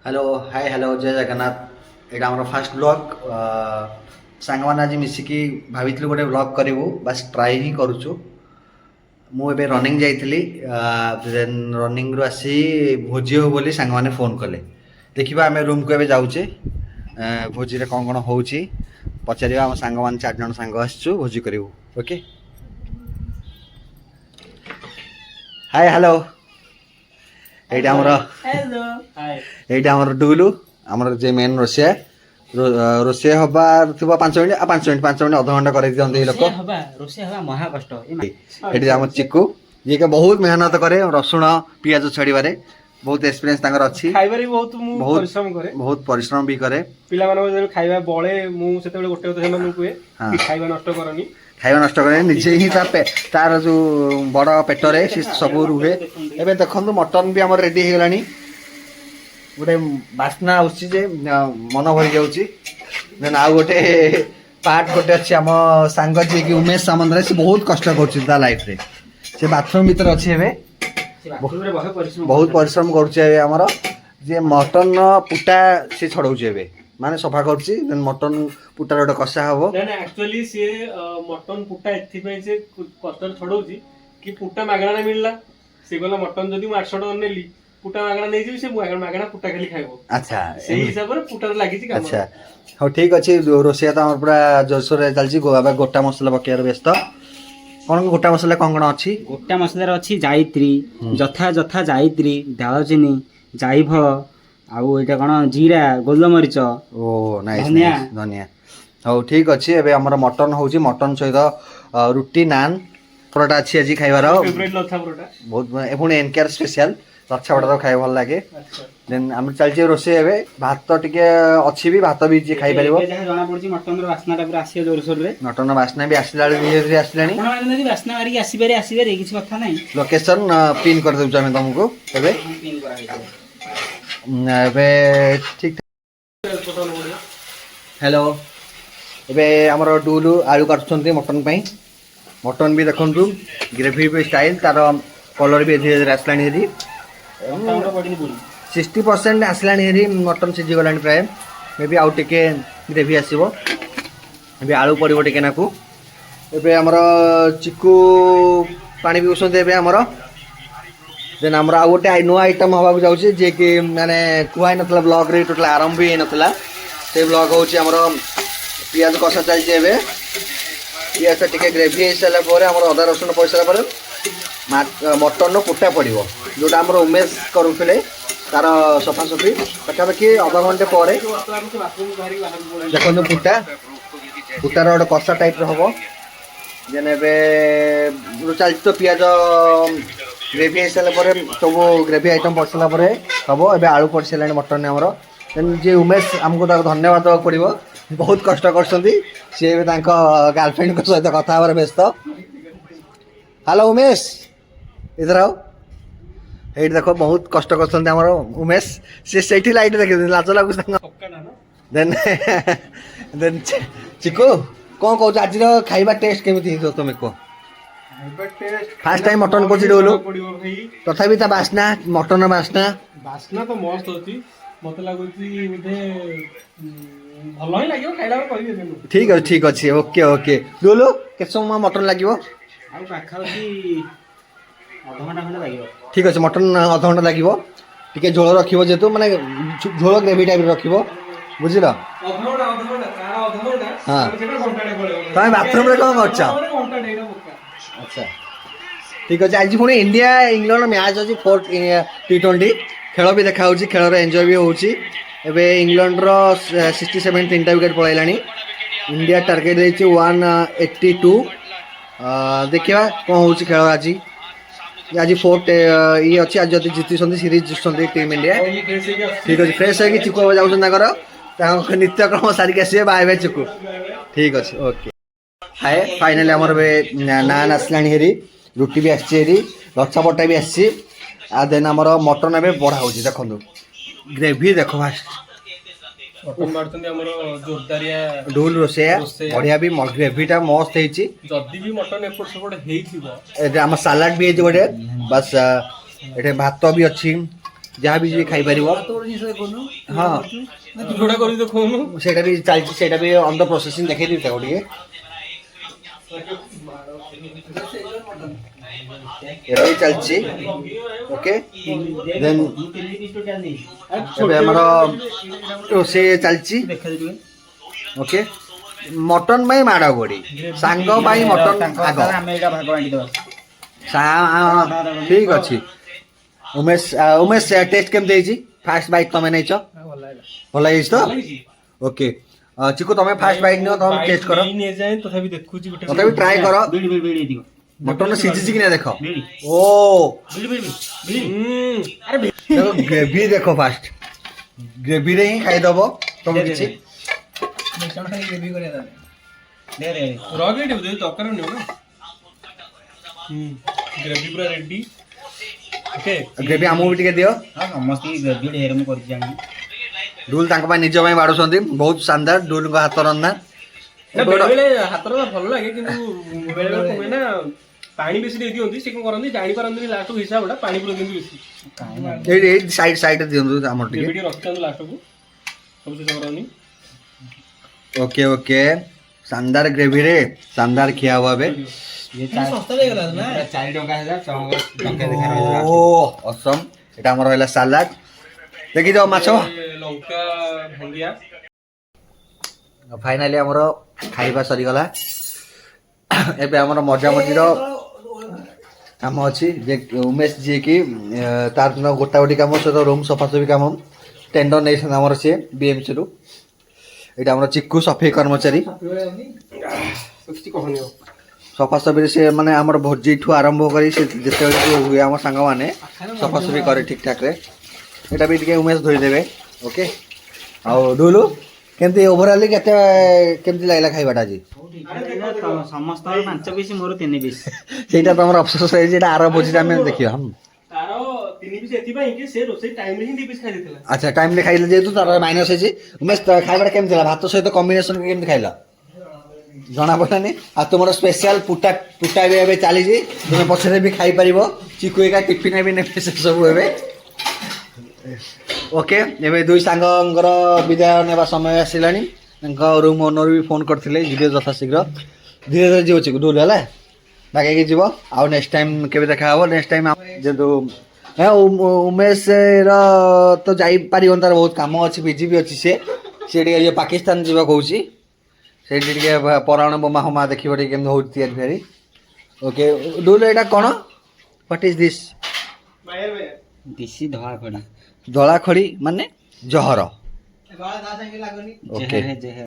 Hello hi hello जय जगन्नाथ एटा हमर first blog सांग मान आज मिसिकी भावितलु गोटे ब्लॉग करिवु बस ट्राई ही करूछु मु एबे रनिंग जाइथिली देन रनिंग रु आसी भोजी हो बोली सांग माने फोन कले देखिबा आमे रूम को एबे जाउचे भोजी रे कोन कोन होउची पचारिबा हम सांग मान चार जन सांग आछू भोजी करिवु ओके हाय हेलो एटा हमर हेलो हाय এইটা আমার ডুলু আমার যে মেন রোষিয়া রোষিয়া হবার থিবা 5 মিনিট 5 মিনিট আধা ঘন্টা করে দিয়ନ୍ତି এই লোক ରୋଷେଇ ହବା ମହା କଷ୍ଟ ଏଠି ଆମର ଚିକୁ ଯିଏ କି ବହୁତ ମେହନତ କରେ ରସୁଣ ପିଆଜ ଛାଡ଼ିବାରେ ବହୁତ ଏକ୍ସପିରିଏନ୍ସ ତାଙ୍କର ଅଛି ଖାଇବାରେ ବହୁତ ମୁଁ ପରିଶ୍ରମ କରେ ବହୁତ ପରିଶ୍ରମ ବି କରେ ପିଲାମାନଙ୍କ ଯେତେବେଳେ ଖାଇବା ବଳେ ମୁଁ ସେତେବେଳେ ଗୋଟେ କଥା ସେମାନଙ୍କୁ କୁହେ କି ଖାଇବା ନଷ୍ଟ କରନି ଖାଇବା ନଷ୍ଟ କରେ ନିଜେ ହିଁ ତାର ଯୋଉ ବଡ଼ ପେଟରେ ସେ ସବୁ ରୁହେ ଏବେ ଦେଖନ୍ତୁ ମଟନ ବି ଆମର ରେଡି ହେଇଗଲାଣି गोटे बास्ना आउची जे मन भरी जाउची देन आउ गोटे पार्ट गोटे अछि हम सांग जे कि उमेश सामंतरे से बहुत कष्ट करछि ता लाइफ रे से बाथरूम भीतर अछि एबे बहुत परिश्रम करछि एबे हमर जे मटन पुटा से छडौछि एबे माने सफा करछि देन मटन पुटा गोटे कसा हबो ना एक्चुअली से मटन पुटा एथि पे से पत्थर छडौछि कि पुटा मागणा मिलला से गला मटन जदी मु 800 टका नेली पुटा मागणा नै जेबी से मागणा पुटा खाली खाइबो अच्छा सेही हिसाब रे पुटा लागि छि काम अच्छा हो ठीक अछि रोसिया त हमर पूरा जोरसोर रे चलछि गोटा मसला पकेर व्यस्त कोन गोटा मसला कोन अछि ଗୋଟା ମସଲାରେ ଅଛି ଜାଇତ୍ରୀ ଯଥା ଯଥା ଜାଇତ୍ରୀ ଡାଳଚିନି ଜାଇଫଳ ଆଉ ଏଇଟା କ'ଣ ଜିରା ଗୋଲମରିଚ ओ नाइस धनिया हो ठीक अछि एबे हमर मटन होउछि मटन सहित रुटी नान परोटा अछि আজি खाइबार फेवरेट लथा परोटा बहुत एपुनी एनकेआर स्पेशल लच्छा परोटा खाइ भल लागे देन हम चलछि रोसे एबे भात टिके अछि भी भात भी जे खाइ परिबो जहा जणा पड़छि मटन रो वासनाटा पूरा आसी जोरसोर रे मटन वासना भी आसिला धीरे धीरे आसिलानी कोन माने नदी वासना मारी आसीबेरे କିଛି କଥା নাই लोकेशन पिन कर देउ हम तुमको एबे पिन करा एबे ठीक हेलो एबे हमर डुलु आलू काटछन्ती मटन पई मटन भी देखंतु ग्रेवी पे स्टाइल तार कलर भी धीरे धीरे आसलानी हेरी 60% आसलानी हेरी मटन सिझी गलानी प्राय मे बी आउ टिके ग्रेवी आसीबो एबे आलू पड़िबो टिके नाकू एबे हमर चिकू पानी भी उसंते एबे हमर देन हमर आउ गोटे नो आइटम हवा जाउची जे कि माने कुहाई नतला ब्लॉग रे टोटल आरंभ भी नतला से ब्लॉग होची हमर पियाज कसा चलची एबे पियाज टिके ग्रेवी हेसला परे हमर अदा रसुन पैसा परे मटन नो पुटा पड़िबो जोटा हमर उमेश करूथिले तार सफा सफी पाखापाखि आधा घंटे पर देखो पुटार गोटे कषा टाइप हम जेने चलती तो पियाज ग्रेवी हो सारा सब ग्रेवी आइटम पड़ सारा हम ए आलू पड़ सारे मटन आमर जे उमेश आमको धन्यवाद देवाक पड़ो बहुत कष्ट कर सी गर्लफ्रेंड सहित कथा व्यस्त हेलो उमेश इधर आओ ये देख बहुत कष्ट कर उमेश से लाइट देख लाज लगुच देन देन चिकू कौन कौन आज खाइबा टेस्ट केमिति तुम कह फास्ट टाइम मटन को डोलू तथापि ता बास्ना मटन बास्ना बास्ना तो मस्त होती मते लागुची बोधे भलो ही लागियो खाइला कहि देनु ठीक अछि ओके ओके डोलू केत समय मटन लागिवो ଆଉ ପାଖାପାଖି ଅଧଘଣ୍ଟା ଖଣ୍ଡେ ଲାଗିବ ठीक अच्छे मटन आधा घंटा लगे टे झोल रखियो जेतु माने झोल ग्रेवी टाइप रखियो बुझिल हाँ तुम बाथरूम रे कौन कर अच्छा ठीक अच्छे आज पुणी इंडिया इंग्लैंड मैच अच्छी 4 T20 खेल भी देखा खेल एंजॉय भी होची इंग्लैंड रो 67 3टा विकेट पलैला इंडिया टार्गेट देछि 182 देखिए कौन हो खेल आज आज 4 ये अच्छी आज जब जीति सीरीज जितुंट टीम इंडिया ठीक अच्छे फ्रेश है चिकू जाऊँ नित्यक्रम सारिक आसवे बाय बाय चिकू ठीक अच्छे ओके हाय फाइनाली आमर नान आसला हेरी रुटी भी आसी लच्छा पटा भी आसी देन आमर मटन ए बढ़ा हो देखो ग्रेवी देख फास्ट डूल रोसे बढ़िया भी ग्रेवीटा मस्त जदि भी मटन एपट सेपट हेइथिबो आम सालाड भी गोटे बस ये भात भी अच्छी ଯାହା ବି ଯିଏ ଖାଇପାରିବ ହଁ ଯୋଉଟା କରିକି ଦେଖଉନୁ ସେଇଟା ବି ଚାଲିଛି, ସେଇଟା ବି ଅନ୍ ଦ ପ୍ରୋସେସିଂ ଦେଖେଇଦେବି ତାକୁ ଟିକେ। এটা ବି ଚାଲିଛି ଓକେ। ଦେନ୍ ଏବେ ଆମର ରୋଷେଇ ଚାଲିଛି ଓକେ। ମଟନ ପାଇଁ ମାଡ଼ ଗୋଡ଼ି, ସାଙ୍ଗ ପାଇଁ ମଟନ ଆଗ। ଠିକ ଅଛି ଉମେଶ, ଉମେଶ ଟେଷ୍ଟ କେମିତି ହେଇଛି? ଫାଷ୍ଟ ବାଇଟ୍ ତମେ ନେଇଛ, ଭଲ ହେଇଛି ତ? ଓକେ ଚିକୁ ତମେ ଫାଷ୍ଟ ବାଇଟ୍ ନିଅ, ତମେ ଟେଷ୍ଟ କର, ତଥାପି ଦେଖୁଛି ଗୋଟେ ତଥାପି ଟ୍ରାଏ କର। ମଟନ ସିଝିଛି କି ନା ଦେଖ। ଓ ଗ୍ରେଭି ଦେଖ, ଫାଷ୍ଟ ଗ୍ରେଭିରେ ହିଁ ଖାଇଦବ ତମେ କିଛି। ତରକାରୀ ନିଅ ନା ଗ୍ରେଭି ପୁରା ରେଡି। ଓକେ ଗ୍ରେଭି ଆମକୁ ବି ଟିକେ ଦିଅ। ଡୁଲ୍ ତାଙ୍କ ପାଇଁ ନିଜ ପାଇଁ ବାଢୁଛନ୍ତି, ବହୁତ ଶାନଦାର ଡୁଲଙ୍କ ହାତ ରନ୍ଧା। ବେଳେବେଳେ ହାତର ଭଲ ଲାଗେ କିନ୍ତୁ ବେଳେବେଳେ କଣ ହୁଏ ନା ପାଣି ବେଶୀ ଦେଇ ଦିଅନ୍ତି, ସେ କଣ କରନ୍ତି ଜାଣିପାରନ୍ତିନି ଲାଷ୍ଟକୁ ହିସାବଟା ପାଣି ପୁରା ଦିଅନ୍ତି ବେଶୀ। ଏଇଠି ଏଇଠି ସାଇଡରେ ଦିଅନ୍ତୁ ଆମର ଟିକେ। ଟିକେ ରଖିଥାନ୍ତୁ ଲାଷ୍ଟକୁ ସବୁ ଶେଷ କରନି। ଓକେ ଓକେ ଶାନଦାର ଗ୍ରେଭିରେ ଶାନଦାର ଖିଆ ହବ ଏବେ। ଓ ଅସମ। ଏଟା ଆମର ରହିଲା ସାଲାଡ, ଦେଖିଛ ମାଛ। ଲଙ୍କା ଭାଙ୍ଗିଆ ଫାଇନାଲି ଆମର ଖାଇବା ସରିଗଲା। ଏବେ ଆମର ମଜାମଜିର କାମ ଅଛି। ଯେ ଉମେଶ ଯିଏକି ତାର ଦିନ ଗୋଟା ଗୋଟି କାମ ସହିତ ରୁମ୍ ସଫାସଫି କାମ ଟେଣ୍ଡର ନେଇଛନ୍ତି ଆମର ସିଏ BMCରୁ। ଏଇଟା ଆମର ଚିକୁ ସଫେଇ କର୍ମଚାରୀ। କିଛି କହନି ଆଉ ସଫାସଫିରେ ସେ ମାନେ ଆମର ଭୋଜିଠୁ ଆରମ୍ଭ କରି ସେ ଯେତେବେଳେ ହୁଏ ଆମ ସାଙ୍ଗମାନେ ସଫାସଫି କରେ ଠିକ୍ ଠାକ୍ରେ। ଏଇଟା ବି ଟିକେ ଉମେଶ ଧୋଇଦେବେ ଓକେ। ଆଉ ଡୁଲୁ କେମିତି ଓଭରାଲି କେମିତି ଲାଗିଲା ଖାଇବାଟା ଆଜି? ସମସ୍ତଙ୍କର 5 ପିସ୍, ମୋର 3 ପିସ୍। ସେଇଟା ତମର ଅଫସୋସ ହେଇଛି, ଏଇଟା ଆର ଭୋଜିଟା ଆମେ ଦେଖିବା। ତାର 3 ପିସ୍ ଏଥିପାଇଁ କି ସେ ରୋଷେଇ ଟାଇମରେ ହିଁ 2 ପିସ୍ ଖାଇ ଦେଇଥିଲା। ଆଚ୍ଛା ଟାଇମରେ ଖାଇଲେ ଯେହେତୁ ତାର ମାଇନସ୍ ହେଇଛି। ଉମେଶ ଖାଇବାଟା କେମିତି ଥିଲା? ଭାତ ସହିତ କମ୍ବିନେସନ କେମିତି ଖାଇଲ? ଜଣା ପଡ଼ିଲାନି। ଆଉ ତୁମର ସ୍ପେଶାଲ ପୁଟା ବି ଏବେ ଚାଲିଛି, ତୁମେ ପଛରେ ବି ଖାଇପାରିବ। ଚିକୁ ଏକା ଟିଫିନ ବି ନେବେ ସେ ସବୁ ଏବେ ଓକେ। ଏବେ ଦୁଇ ସାଙ୍ଗଙ୍କର ବିଦାୟ ନେବା ସମୟ ଆସିଲାଣି। ତାଙ୍କ ରୁମ୍ ଓନର ବି ଫୋନ୍ କରିଥିଲେ ଯିବେ ଯଥାଶୀଘ୍ର। ଧୀରେ ଧୀରେ ଯିବ ଚିକୁ ଡୁଲ ହେଲା, ବାଗେଇକି ଯିବ। ଆଉ ନେକ୍ସଟ ଟାଇମ୍ କେବେ ଦେଖା ହବ? ନେକ୍ସଟ ଟାଇମ୍ ଯେହେତୁ ଉମେଶର ତ ଯାଇପାରିବନି, ତାର ବହୁତ କାମ ଅଛି, ବିଜି ବି ଅଛି। ସେ ଟିକେ ପାକିସ୍ତାନ ଯିବା କହୁଛି, ସେଇଠି ଟିକେ ପରାଣ ବୋମା ହୋମା ଦେଖିବ ଟିକେ କେମିତି ହଉଛି ତିଆରି ଫିଆରି ଓକେ। ଡୁଲ ଏଇଟା କ'ଣ? What is this? ଦେଶୀ ଧଳା ଖଡା। ଧଳା ଖଡି ମାନେ ଜହର ଓକେ।